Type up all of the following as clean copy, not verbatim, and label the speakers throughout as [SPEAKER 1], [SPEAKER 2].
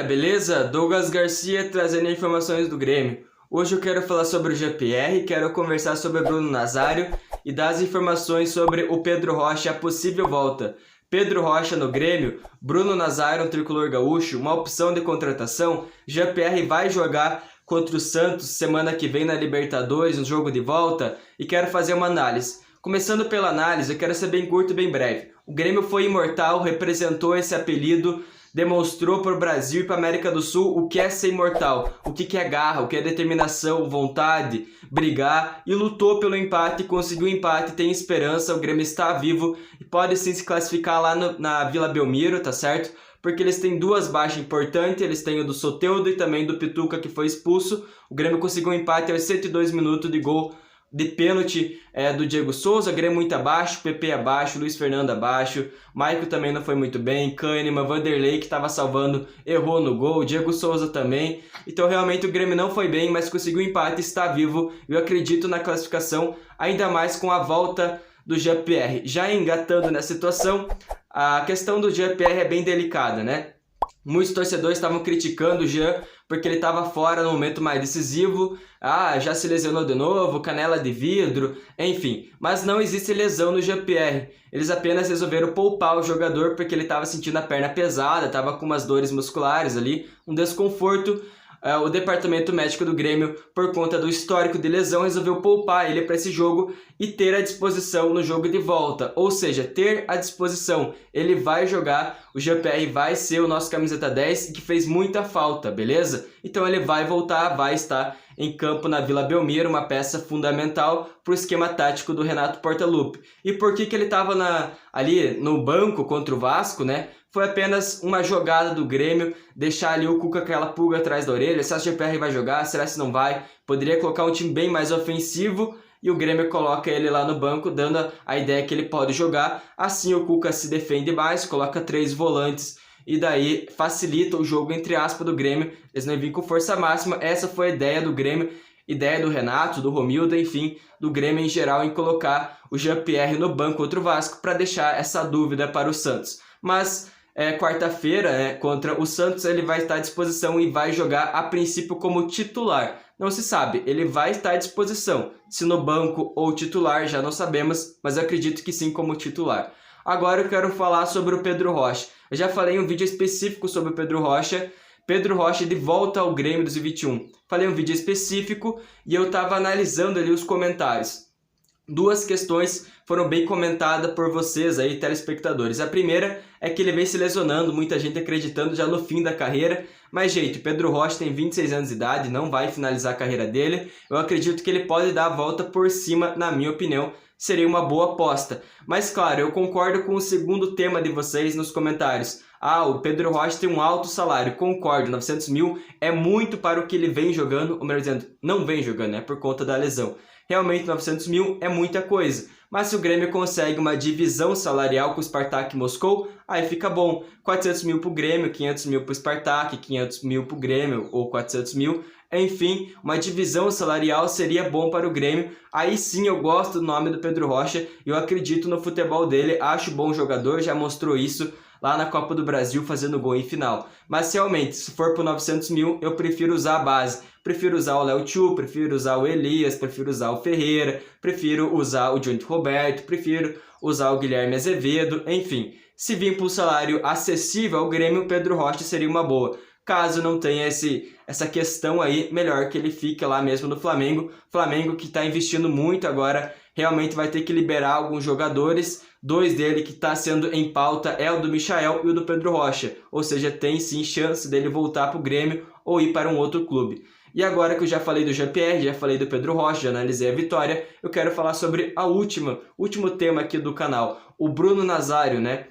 [SPEAKER 1] beleza? Douglas Garcia trazendo informações do Grêmio. Hoje eu quero falar sobre o Jean-Pierre, quero conversar sobre o Bruno Nazário e dar as informações sobre o Pedro Rocha, a possível volta. Pedro Rocha no Grêmio, Bruno Nazário, um tricolor gaúcho, uma opção de contratação. Jean-Pierre vai jogar contra o Santos semana que vem na Libertadores, no jogo de volta, e quero fazer uma análise. Começando pela análise, eu quero ser bem curto e bem breve. O Grêmio foi imortal, representou esse apelido, demonstrou para o Brasil e para a América do Sul o que é ser imortal, o que é garra, o que é determinação, vontade, brigar, e lutou pelo empate, conseguiu o empate, tem esperança, o Grêmio está vivo e pode sim se classificar lá na Vila Belmiro, tá certo? Porque eles têm duas baixas importantes, eles têm o do Soteldo e também do Pituca, que foi expulso. O Grêmio conseguiu um empate aos 102 minutos de gol de pênalti do Diego Souza. O Grêmio muito abaixo, PP abaixo, Luiz Fernando abaixo, Maico também não foi muito bem, Kahneman, Vanderlei que estava salvando, errou no gol, Diego Souza também. Então realmente o Grêmio não foi bem, mas conseguiu o empate, está vivo. Eu acredito na classificação, ainda mais com a volta do Jean-Pierre. Já engatando nessa situação, a questão do Jean-Pierre é bem delicada, né? Muitos torcedores estavam criticando o Jean porque ele estava fora no momento mais decisivo. Já se lesionou de novo, canela de vidro, enfim. Mas não existe lesão no Jean-Pierre. Eles apenas resolveram poupar o jogador porque ele estava sentindo a perna pesada, estava com umas dores musculares ali, um desconforto. O departamento médico do Grêmio, por conta do histórico de lesão, resolveu poupar ele para esse jogo e ter à disposição no jogo de volta. Ou seja, ter à disposição. Ele vai jogar, o Jean-Pierre vai ser o nosso camiseta 10 que fez muita falta, beleza? Então ele vai voltar, vai estar em campo na Vila Belmiro, uma peça fundamental para o esquema tático do Renato Portaluppi. E por que ele estava ali no banco contra o Vasco, né? Foi apenas uma jogada do Grêmio, deixar ali o Cuca com aquela pulga atrás da orelha. Será que o Jean-Pierre vai jogar? Será que não vai? Poderia colocar um time bem mais ofensivo e o Grêmio coloca ele lá no banco, dando a ideia que ele pode jogar. Assim o Cuca se defende mais, coloca 3 volantes e daí facilita o jogo, entre aspas, do Grêmio. Eles não vêm com força máxima. Essa foi a ideia do Grêmio, ideia do Renato, do Romildo, enfim, do Grêmio em geral, em colocar o Jean-Pierre no banco contra o Vasco para deixar essa dúvida para o Santos. Mas quarta-feira, contra o Santos, ele vai estar à disposição e vai jogar a princípio como titular. Não se sabe, ele vai estar à disposição. Se no banco ou titular, já não sabemos, mas eu acredito que sim como titular. Agora eu quero falar sobre o Pedro Rocha. Eu já falei em um vídeo específico sobre o Pedro Rocha. Pedro Rocha de volta ao Grêmio 2021. Falei um vídeo específico e eu estava analisando ali os comentários. Duas questões foram bem comentadas por vocês aí, telespectadores. A primeira é que ele vem se lesionando, muita gente acreditando já no fim da carreira. Mas, gente, Pedro Rocha tem 26 anos de idade, não vai finalizar a carreira dele. Eu acredito que ele pode dar a volta por cima, na minha opinião. Seria uma boa aposta. Mas, claro, eu concordo com o segundo tema de vocês nos comentários. O Pedro Rocha tem um alto salário. Concordo, 900 mil é muito para o que ele vem jogando, ou melhor dizendo, não vem jogando, por conta da lesão. Realmente 900 mil é muita coisa, mas se o Grêmio consegue uma divisão salarial com o Spartak Moscou, aí fica bom. 400 mil para o Grêmio, 500 mil para o Spartak, 500 mil para o Grêmio ou 400 mil. Enfim, uma divisão salarial seria bom para o Grêmio. Aí sim eu gosto do nome do Pedro Rocha, eu acredito no futebol dele, acho bom jogador, já mostrou isso lá na Copa do Brasil fazendo gol em final. Mas realmente, se for por 900 mil, eu prefiro usar a base. Prefiro usar o Léo Chu, prefiro usar o Elias, prefiro usar o Ferreira, prefiro usar o Jonathan Roberto, prefiro usar o Guilherme Azevedo, enfim. Se vir para um salário acessível ao Grêmio, o Pedro Rocha seria uma boa. Caso não tenha essa questão aí, melhor que ele fique lá mesmo no Flamengo. Flamengo que está investindo muito agora, realmente vai ter que liberar alguns jogadores. 2 dele que está sendo em pauta é o do Michael e o do Pedro Rocha. Ou seja, tem sim chance dele voltar para o Grêmio ou ir para um outro clube. E agora que eu já falei do Jean-Pierre, já falei do Pedro Rocha, já analisei a vitória, eu quero falar sobre último tema aqui do canal, o Bruno Nazário, né?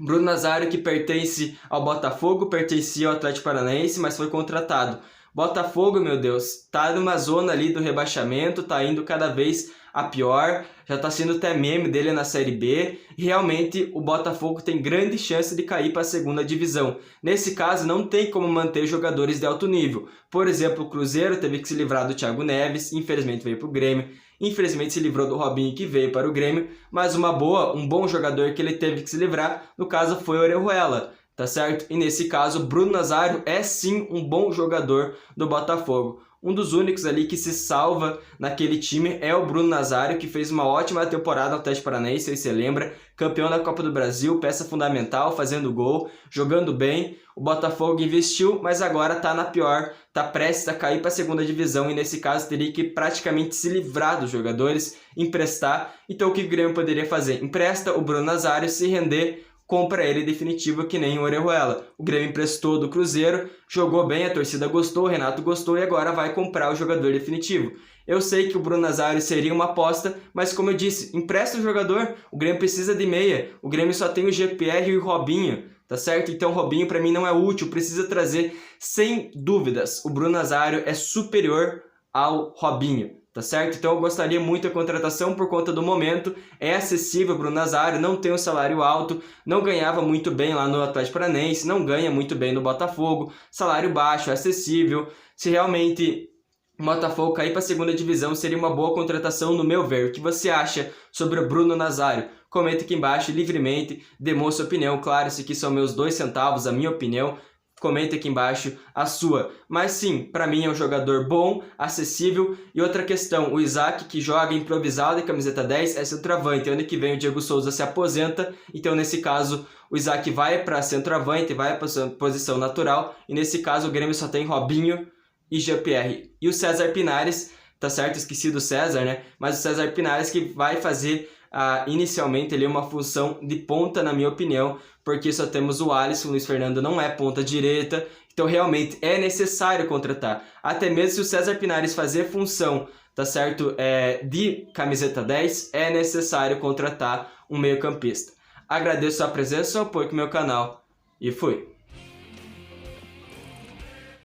[SPEAKER 1] Bruno Nazário que pertence ao Botafogo, pertencia ao Atlético Paranaense, mas foi contratado. Botafogo, meu Deus, tá numa zona ali do rebaixamento, tá indo cada vez a pior, já tá sendo até meme dele na Série B, e realmente o Botafogo tem grande chance de cair para a segunda divisão. Nesse caso, não tem como manter jogadores de alto nível. Por exemplo, o Cruzeiro teve que se livrar do Thiago Neves, infelizmente veio para o Grêmio. Infelizmente se livrou do Robinho que veio para o Grêmio, mas um bom jogador que ele teve que se livrar, no caso foi o Orejuela. tá certo? E nesse caso, Bruno Nazário é sim um bom jogador do Botafogo. Um dos únicos ali que se salva naquele time é o Bruno Nazário, que fez uma ótima temporada no Atlético Paranaense, se você lembra, campeão da Copa do Brasil, peça fundamental, fazendo gol, jogando bem. O Botafogo investiu, mas agora tá na pior, tá prestes a cair para a segunda divisão e nesse caso teria que praticamente se livrar dos jogadores, emprestar. Então o que o Grêmio poderia fazer? Empresta o Bruno Nazário, se render, compra ele definitivo que nem o Orejuela. O Grêmio emprestou do Cruzeiro, jogou bem, a torcida gostou, o Renato gostou e agora vai comprar o jogador definitivo. Eu sei que o Bruno Nazário seria uma aposta, mas como eu disse, empresta o jogador, o Grêmio precisa de meia, o Grêmio só tem o GPR e o Robinho, tá certo? Então o Robinho para mim não é útil, precisa trazer sem dúvidas. O Bruno Nazário é superior ao Robinho. Tá certo? Então eu gostaria muito da contratação por conta do momento, é acessível o Bruno Nazário, não tem um salário alto, não ganhava muito bem lá no Atlético Paranaense, não ganha muito bem no Botafogo, salário baixo, é acessível. Se realmente o Botafogo cair para a segunda divisão, seria uma boa contratação no meu ver. O que você acha sobre o Bruno Nazário? Comenta aqui embaixo livremente, demonstre sua opinião, claro, esses aqui são meus 2 centavos, a minha opinião. Comenta aqui embaixo a sua. Mas sim, para mim é um jogador bom, acessível. E outra questão, o Isaac, que joga improvisado e camiseta 10, é centroavante. Ano que vem o Diego Souza se aposenta, então nesse caso o Isaac vai para centroavante, vai para sua posição natural. E nesse caso o Grêmio só tem Robinho e GPR. E o César Pinares, tá certo? Esqueci do César, né? Mas o César Pinares que vai fazer inicialmente ele é uma função de ponta, na minha opinião, porque só temos o Alisson, o Luiz Fernando não é ponta direita, então realmente é necessário contratar. Até mesmo se o César Pinares fazer função, tá certo, de camiseta 10, é necessário contratar um meio-campista. Agradeço a presença e o apoio com o meu canal e fui!